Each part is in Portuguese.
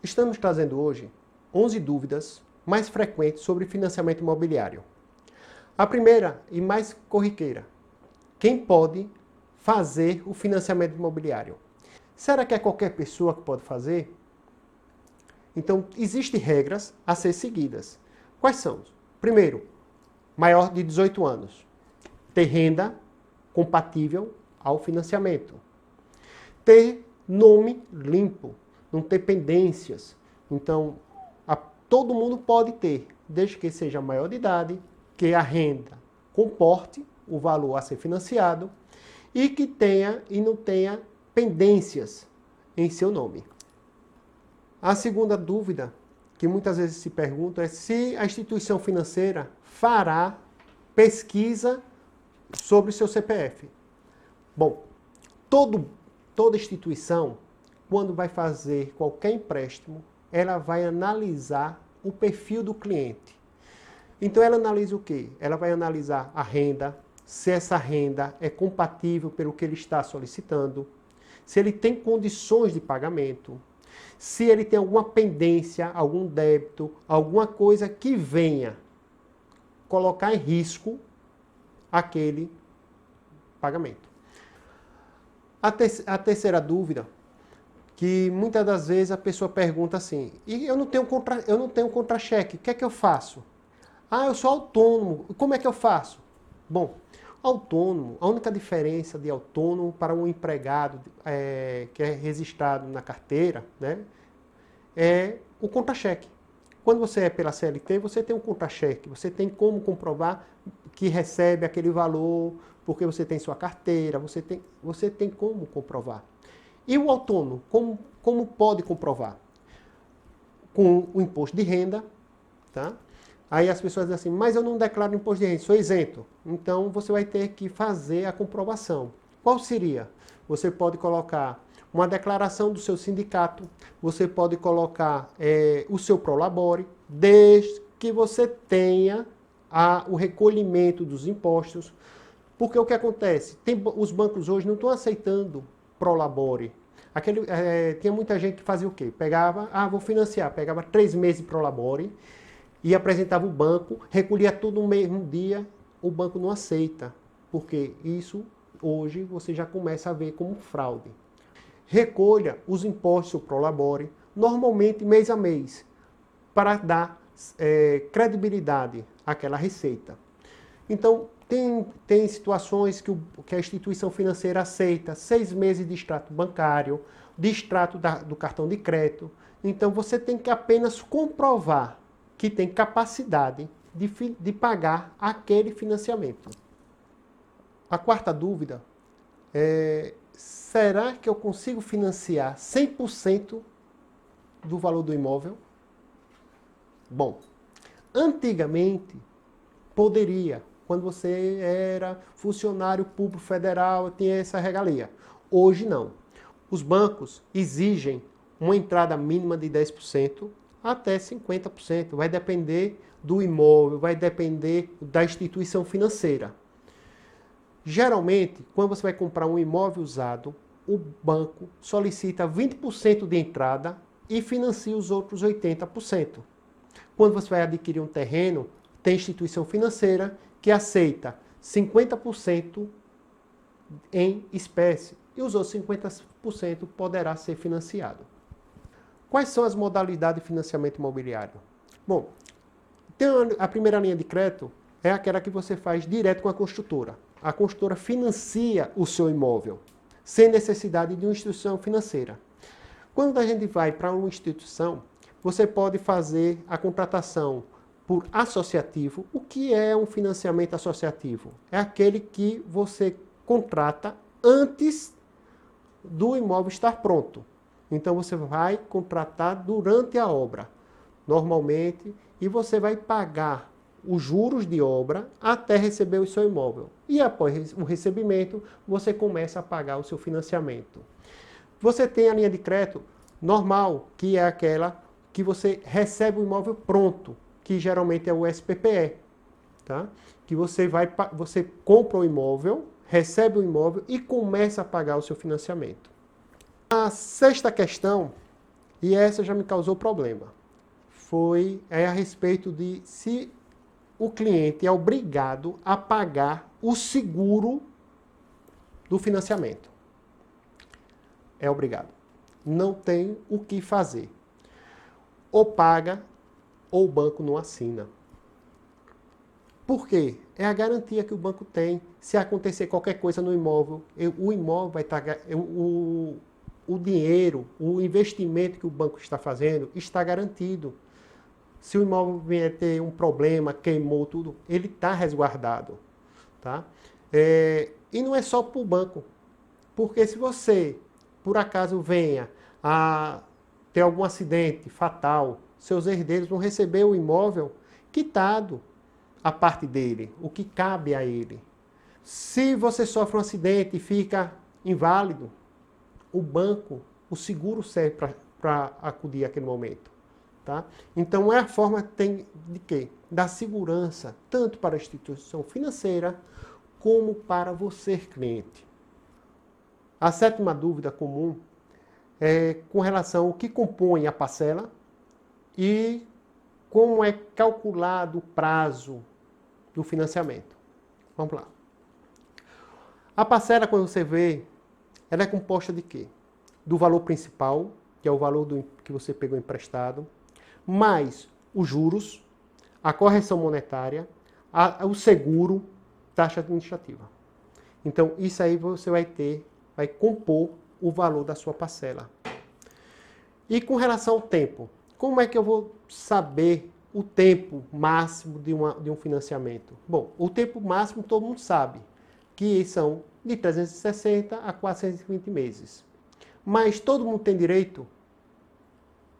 Estamos trazendo hoje 11 dúvidas mais frequentes sobre financiamento imobiliário. A primeira e mais corriqueira: quem pode fazer o financiamento imobiliário? Será que é qualquer pessoa que pode fazer? Então, existem regras a ser seguidas. Quais são? Primeiro, maior de 18 anos. Ter renda compatível ao financiamento. Ter nome limpo. Não ter pendências. Então, todo mundo pode ter, desde que seja maior de idade, que a renda comporte o valor a ser financiado e que tenha e não tenha pendências em seu nome. A segunda dúvida que muitas vezes se pergunta é se a instituição financeira fará pesquisa sobre o seu CPF. Bom, toda instituição, quando vai fazer qualquer empréstimo, ela vai analisar o perfil do cliente. Então ela analisa o quê? Ela vai analisar a renda, se essa renda é compatível pelo que ele está solicitando, se ele tem condições de pagamento, se ele tem alguma pendência, algum débito, alguma coisa que venha colocar em risco aquele pagamento. A terceira dúvida, que muitas das vezes a pessoa pergunta assim: e eu não tenho contra-cheque, o que é que eu faço? Ah, eu sou autônomo, como é que eu faço? Bom, autônomo, a única diferença de autônomo para um empregado que é registrado na carteira, né, é o contra-cheque. Quando você é pela CLT, você tem um contra-cheque, você tem como comprovar que recebe aquele valor, porque você tem sua carteira, você tem como comprovar. E o autônomo, como pode comprovar? Com o imposto de renda, tá? Aí as pessoas dizem assim: mas eu não declaro imposto de renda, sou isento. Então você vai ter que fazer a comprovação. Qual seria? Você pode colocar uma declaração do seu sindicato, você pode colocar o seu Prolabore, desde que você tenha o recolhimento dos impostos. Porque o que acontece? Os bancos hoje não estão aceitando Prolabore. Tinha muita gente que fazia o quê? Pegava, vou financiar, pegava 3 meses de Prolabore e apresentava o banco, recolhia tudo no mesmo dia, o banco não aceita, porque isso hoje você já começa a ver como fraude. Recolha os impostos do Prolabore, normalmente mês a mês, para dar credibilidade àquela receita. Então, tem situações que a instituição financeira aceita 6 meses de extrato bancário, de extrato do cartão de crédito. Então, você tem que apenas comprovar que tem capacidade de pagar aquele financiamento. A quarta dúvida é: será que eu consigo financiar 100% do valor do imóvel? Bom, antigamente poderia. Quando você era funcionário público federal, tinha essa regalia. Hoje não. Os bancos exigem uma entrada mínima de 10% até 50%. Vai depender do imóvel, vai depender da instituição financeira. Geralmente, quando você vai comprar um imóvel usado, o banco solicita 20% de entrada e financia os outros 80%. Quando você vai adquirir um terreno, tem instituição financeira que aceita 50% em espécie e os outros 50% poderá ser financiado. Quais são as modalidades de financiamento imobiliário? Bom, a primeira linha de crédito é aquela que você faz direto com a construtora. A construtora financia o seu imóvel, sem necessidade de uma instituição financeira. Quando a gente vai para uma instituição, você pode fazer a contratação por associativo. O que é um financiamento associativo? É aquele que você contrata antes do imóvel estar pronto. Então você vai contratar durante a obra, normalmente, e você vai pagar os juros de obra até receber o seu imóvel. E após o recebimento, você começa a pagar o seu financiamento. Você tem a linha de crédito normal, que é aquela que você recebe o imóvel pronto, que geralmente é o SPPE, tá? Que você compra o imóvel, recebe o imóvel e começa a pagar o seu financiamento. A sexta questão E essa já me causou problema. Foi a respeito de se o cliente é obrigado a pagar o seguro do financiamento. É obrigado. Não tem o que fazer. Ou paga, ou o banco não assina. Por quê? É a garantia que o banco tem. Se acontecer qualquer coisa no imóvel, o imóvel vai estar... O dinheiro, o investimento que o banco está fazendo, está garantido. Se o imóvel vier ter um problema, queimou tudo, ele está resguardado. Tá? E não é só para o banco. Porque se você, por acaso, venha a ter algum acidente fatal, seus herdeiros vão receber o imóvel quitado, a parte dele, o que cabe a ele. Se você sofre um acidente e fica inválido, o banco, o seguro serve para acudir àquele momento. Tá? Então é a forma de quê? Da segurança, tanto para a instituição financeira, como para você, cliente. A sétima dúvida comum é com relação ao que compõe a parcela e como é calculado o prazo do financiamento. Vamos lá. A parcela, quando você vê, ela é composta de quê? Do valor principal, que é o valor que você pegou emprestado, mais os juros, a correção monetária, o seguro, taxa administrativa. Então, isso aí você vai compor o valor da sua parcela. E com relação ao tempo, como é que eu vou saber o tempo máximo de um financiamento? Bom, o tempo máximo todo mundo sabe, que são de 360 a 420 meses. Mas todo mundo tem direito?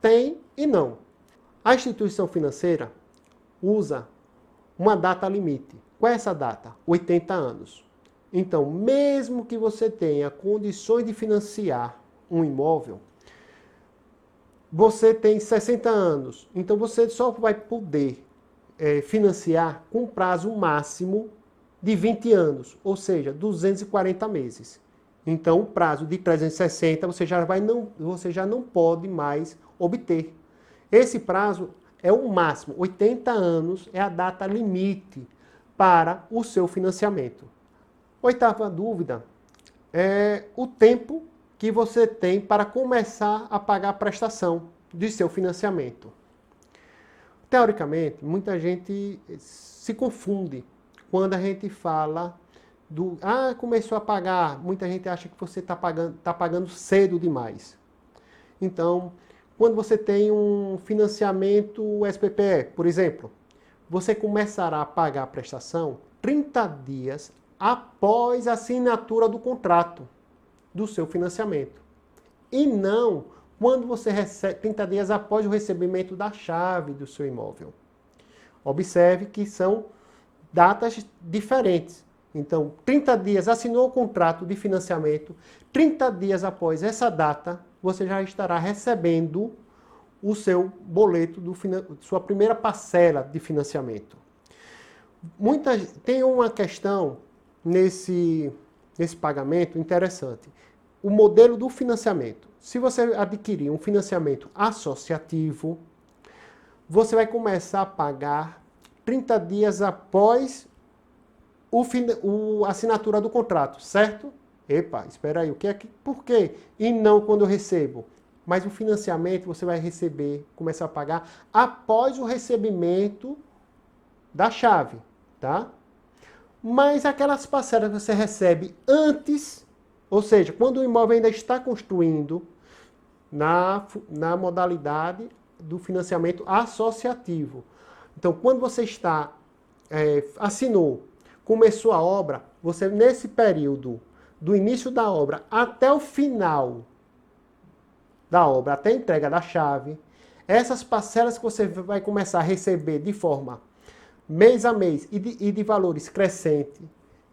Tem e não. A instituição financeira usa uma data limite. Qual é essa data? 80 anos. Então, mesmo que você tenha condições de financiar um imóvel, você tem 60 anos. Então, você só vai poder financiar com prazo máximo de 20 anos, ou seja, 240 meses. Então, o prazo de 360 você já não pode mais obter. Esse prazo é o máximo. 80 anos é a data limite para o seu financiamento. Oitava dúvida é o tempo que você tem para começar a pagar a prestação de seu financiamento. Teoricamente, muita gente se confunde quando a gente fala começou a pagar. Muita gente acha que você está pagando cedo demais. Então, quando você tem um financiamento SPPE, por exemplo, você começará a pagar a prestação 30 dias após a assinatura do contrato do seu financiamento. E não quando você recebe 30 dias após o recebimento da chave do seu imóvel. Observe que são datas diferentes. Então, 30 dias assinou o contrato de financiamento, 30 dias após essa data, você já estará recebendo o seu boleto, sua primeira parcela de financiamento. Tem uma questão nesse pagamento interessante. O modelo do financiamento. Se você adquirir um financiamento associativo, você vai começar a pagar 30 dias após a assinatura do contrato, certo? Epa, espera aí, por quê? E não quando eu recebo. Mas o financiamento você vai começar a pagar após o recebimento da chave, tá? Mas aquelas parcelas que você recebe antes, ou seja, quando o imóvel ainda está construindo, na modalidade do financiamento associativo. Então, quando você assinou, começou a obra, você nesse período do início da obra até o final da obra, até a entrega da chave, essas parcelas que você vai começar a receber de forma mês a mês e de valores crescentes,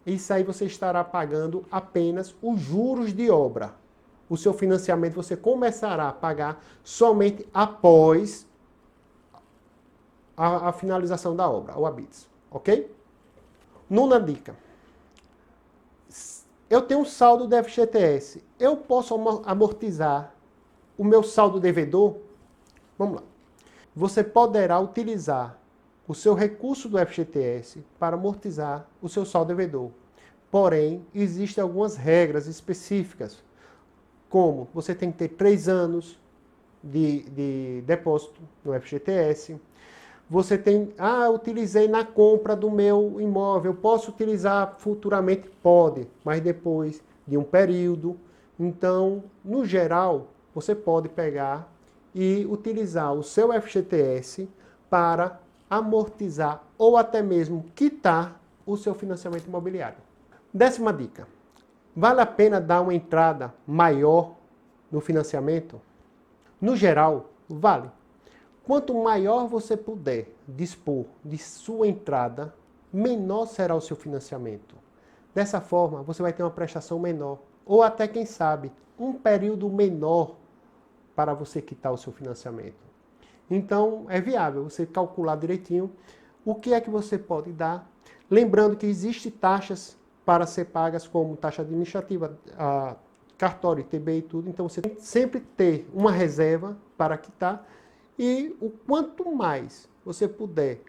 isso aí você estará pagando apenas os juros de obra. O seu financiamento você começará a pagar somente após a finalização da obra, o habite, ok? Nona dica. Eu tenho um saldo do FGTS. Eu posso amortizar o meu saldo devedor, vamos lá. Você poderá utilizar o seu recurso do FGTS para amortizar o seu saldo devedor. Porém, existem algumas regras específicas, como você tem que ter 3 anos de depósito no FGTS. Você tem, utilizei na compra do meu imóvel, posso utilizar futuramente? Pode, mas depois de um período. Então, no geral, você pode pegar e utilizar o seu FGTS para amortizar ou até mesmo quitar o seu financiamento imobiliário. 10ª dica. Vale a pena dar uma entrada maior no financiamento? No geral, vale. Quanto maior você puder dispor de sua entrada, menor será o seu financiamento. Dessa forma, você vai ter uma prestação menor, ou até, quem sabe, um período menor para você quitar o seu financiamento. Então, é viável você calcular direitinho o que é que você pode dar. Lembrando que existem taxas para ser pagas, como taxa administrativa, cartório, ITB e tudo. Então, você tem que sempre ter uma reserva para quitar. E o quanto mais você puder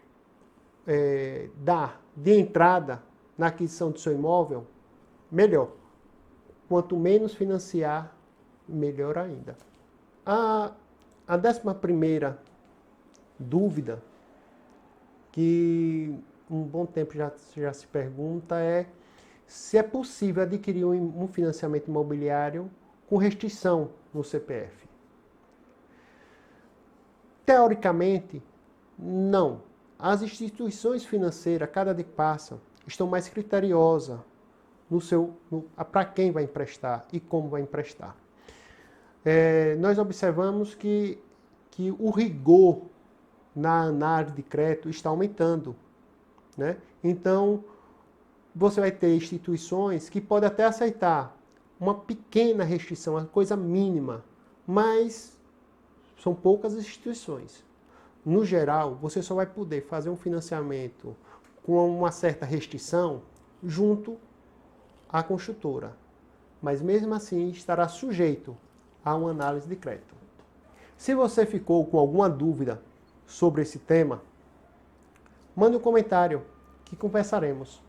dar de entrada na aquisição do seu imóvel, melhor. Quanto menos financiar, melhor ainda. A 11ª dúvida, que um bom tempo já se pergunta, é se é possível adquirir um financiamento imobiliário com restrição no CPF. Teoricamente, não. As instituições financeiras, cada dia que passa, estão mais criteriosas para quem vai emprestar e como vai emprestar. Nós observamos que o rigor na análise de crédito está aumentando, né? Então, você vai ter instituições que podem até aceitar uma pequena restrição, uma coisa mínima, mas são poucas instituições. No geral, você só vai poder fazer um financiamento com uma certa restrição junto à construtora. Mas mesmo assim estará sujeito a uma análise de crédito. Se você ficou com alguma dúvida sobre esse tema, mande um comentário que conversaremos.